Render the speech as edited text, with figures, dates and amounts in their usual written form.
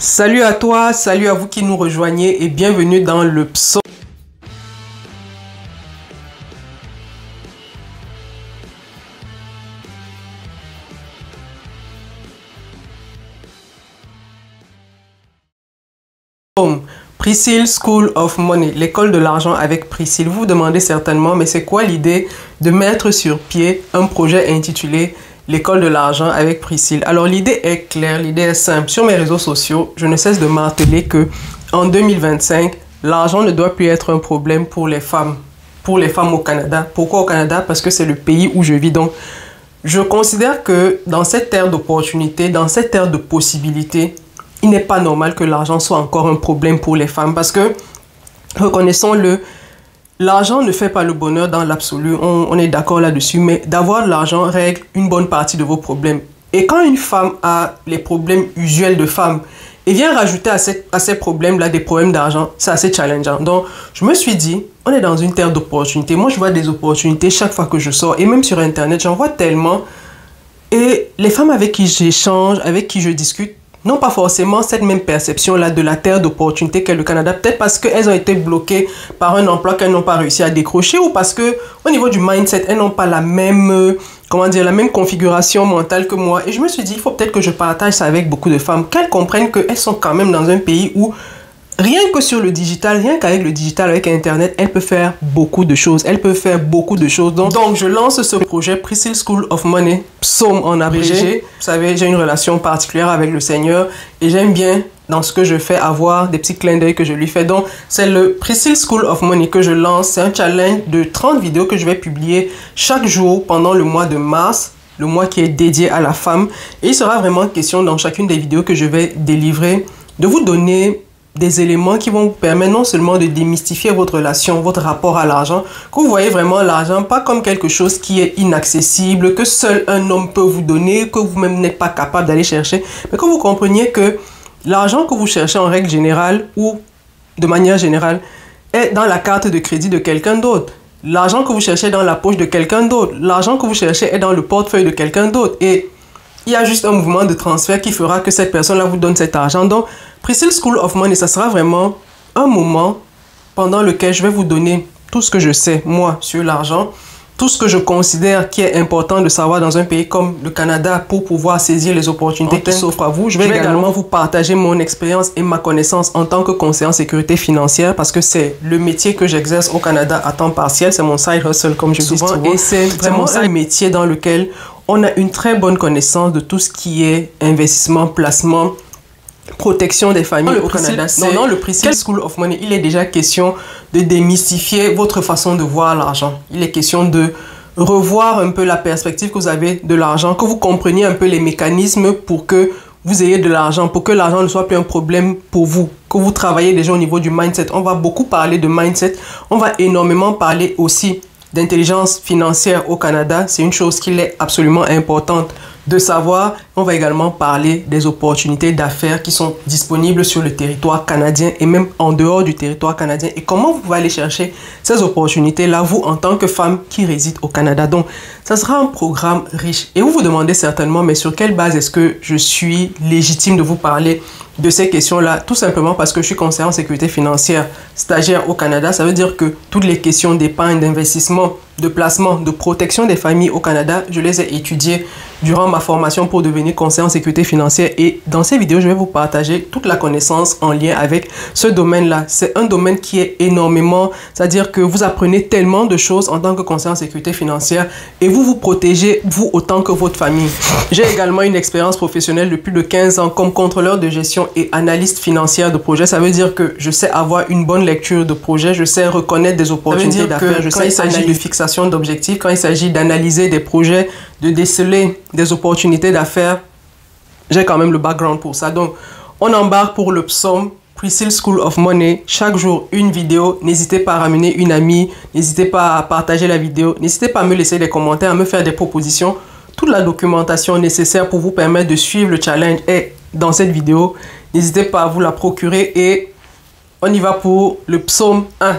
Salut à toi, salut à vous qui nous rejoignez et bienvenue dans le psaume. Priscille School of Money, l'école de l'argent avec Priscille. Vous vous demandez certainement, mais c'est quoi l'idée de mettre sur pied un projet intitulé l'école de l'argent avec Priscille? Alors l'idée est claire, l'idée est simple. Sur mes réseaux sociaux, je ne cesse de marteler que en 2025, l'argent ne doit plus être un problème pour les femmes au Canada. Pourquoi au Canada? Parce que c'est le pays où je vis. Donc, je considère que dans cette ère d'opportunités, dans cette ère de possibilités, il n'est pas normal que l'argent soit encore un problème pour les femmes parce que, reconnaissons-le, l'argent ne fait pas le bonheur dans l'absolu, on est d'accord là-dessus, mais d'avoir de l'argent règle une bonne partie de vos problèmes. Et quand une femme a les problèmes usuels de femmes et vient rajouter à ces problèmes-là des problèmes d'argent, c'est assez challengeant. Donc, je me suis dit, on est dans une terre d'opportunités. Moi, je vois des opportunités chaque fois que je sors et même sur Internet, j'en vois tellement. Et les femmes avec qui j'échange, avec qui je discute, n'ont pas forcément cette même perception-là de la terre d'opportunité qu'est le Canada. Peut-être parce qu'elles ont été bloquées par un emploi qu'elles n'ont pas réussi à décrocher ou parce que au niveau du mindset, elles n'ont pas la même, la même configuration mentale que moi. Et je me suis dit, il faut peut-être que je partage ça avec beaucoup de femmes, qu'elles comprennent qu'elles sont quand même dans un pays où rien que sur le digital, rien qu'avec le digital, avec Internet, elle peut faire beaucoup de choses. Elle peut faire beaucoup de choses. Donc je lance ce projet Priscille School of Money, psaume en abrégé. Vous savez, j'ai une relation particulière avec le Seigneur et j'aime bien dans ce que je fais avoir des petits clins d'œil que je lui fais. Donc, c'est le Priscille School of Money que je lance. C'est un challenge de 30 vidéos que je vais publier chaque jour pendant le mois de mars, le mois qui est dédié à la femme. Et il sera vraiment question dans chacune des vidéos que je vais délivrer de vous donner des éléments qui vont vous permettre non seulement de démystifier votre relation, votre rapport à l'argent, que vous voyez vraiment l'argent pas comme quelque chose qui est inaccessible, que seul un homme peut vous donner, que vous-même n'êtes pas capable d'aller chercher, mais que vous compreniez que l'argent que vous cherchez en règle générale ou de manière générale est dans la carte de crédit de quelqu'un d'autre. L'argent que vous cherchez est dans la poche de quelqu'un d'autre. L'argent que vous cherchez est dans le portefeuille de quelqu'un d'autre. Et il y a juste un mouvement de transfert qui fera que cette personne-là vous donne cet argent. Donc, Priscille School of Money, ça sera vraiment un moment pendant lequel je vais vous donner tout ce que je sais, moi, sur l'argent, tout ce que je considère qui est important de savoir dans un pays comme le Canada pour pouvoir saisir les opportunités qui s'offrent à vous. Je vais également vous partager mon expérience et ma connaissance en tant que conseiller en sécurité financière parce que c'est le métier que j'exerce au Canada à temps partiel. C'est mon side hustle, comme je dis souvent. Et c'est vraiment un métier dans lequel on a une très bonne connaissance de tout ce qui est investissement, placement, protection des familles au Canada. Dans le Priscille School of Money, il est déjà question de démystifier votre façon de voir l'argent. Il est question de revoir un peu la perspective que vous avez de l'argent, que vous compreniez un peu les mécanismes pour que vous ayez de l'argent, pour que l'argent ne soit plus un problème pour vous, que vous travaillez déjà au niveau du mindset. On va beaucoup parler de mindset, on va énormément parler aussi d'intelligence financière au Canada. C'est une chose qui est absolument importante de savoir. On va également parler des opportunités d'affaires qui sont disponibles sur le territoire canadien et même en dehors du territoire canadien et comment vous pouvez aller chercher ces opportunités-là, vous, en tant que femme qui réside au Canada. Donc, ça sera un programme riche. Et vous vous demandez certainement, mais sur quelle base est-ce que je suis légitime de vous parler de ces questions-là? Tout simplement parce que je suis conseiller en sécurité financière stagiaire au Canada. Ça veut dire que toutes les questions d'épargne, d'investissement, de placement, de protection des familles au Canada, je les ai étudiées durant ma formation pour devenir conseiller en sécurité financière. Et dans ces vidéos, je vais vous partager toute la connaissance en lien avec ce domaine-là. C'est un domaine qui est énormément, c'est-à-dire que vous apprenez tellement de choses en tant que conseiller en sécurité financière et vous vous protégez, vous, autant que votre famille. J'ai également une expérience professionnelle de plus de 15 ans comme contrôleur de gestion et analyste financière de projet. Ça veut dire que je sais avoir une bonne lecture de projet, je sais reconnaître des opportunités d'affaires, je sais il s'agit de fixation d'objectifs, quand il s'agit d'analyser des projets, de déceler des opportunités d'affaires, j'ai quand même le background pour ça. Donc, on embarque pour le psaume Priscille School of Money. Chaque jour, une vidéo. N'hésitez pas à ramener une amie. N'hésitez pas à partager la vidéo. N'hésitez pas à me laisser des commentaires, à me faire des propositions. Toute la documentation nécessaire pour vous permettre de suivre le challenge est dans cette vidéo. N'hésitez pas à vous la procurer et on y va pour le psaume 1.